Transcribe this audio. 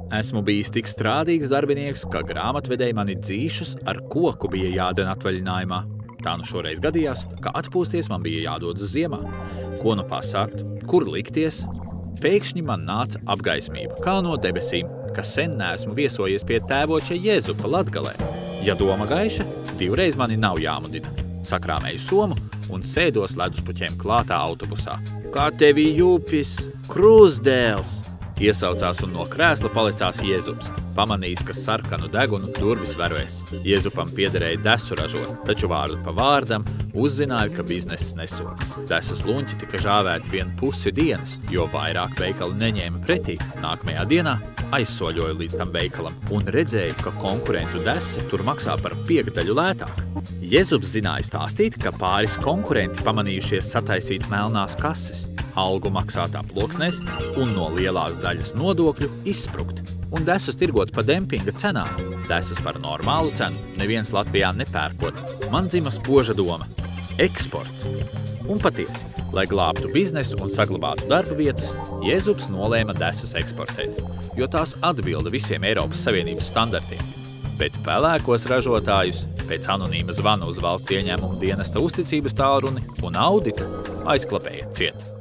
Esmu bijis tik strādīgs darbinieks, ka grāmatvedēji mani dzīšus ar koku bija jādzen atvaļinājumā. Tā nu šoreiz gadījās, ka atpūsties man bija jādodas ziemā. Ko nu pasākt, kur likties? Pēkšņi man nāca apgaismība, kā no debesīm, ka sen neesmu viesojies pie tēvoča Jezupa Latgalē. Ja doma gaiša, divreiz mani nav jāmudina. Sakrāmēju somu un sēdos leduspuķiem klātā autobusā. Kā tevi jūpis, krūzdēls! Iesaucās un no krēsla palicās Jezups. Pamanījis, ka sarkanu degunu durvis vervēs. Jezupam piederēja desu ražot, taču vārdu pa vārdam uzzināju, ka bizness nesokas. Desas luņķi tika žāvēti 1,5 dienas, jo vairāk veikali neņēma pretī. Nākamajā dienā aizsoļoju līdz tam veikalam un redzēju, ka konkurentu desa tur maksā par 5 lētāk. Jezups zināja stāstīt, ka pāris konkurenti pamanījušies sataisīt melnās kases, algu maksāt aploksnēs un no lielās daļas nodokļu izsprukt un desas tirgot pa dempinga cenām. Desas par normālu cenu neviens Latvijā nepērkot. Man dzima spoža doma – eksports. Un patiesi, lai glābtu biznesu un saglabātu darba vietas, Jezups nolēma desas eksportēt, jo tās atbilda visiem Eiropas Savienības standartiem. Bet pelēkos ražotājus pēc anonīma zvana uz valsts ieņēmumu dienesta uzticības tālruni un audita aizklapēja ciet.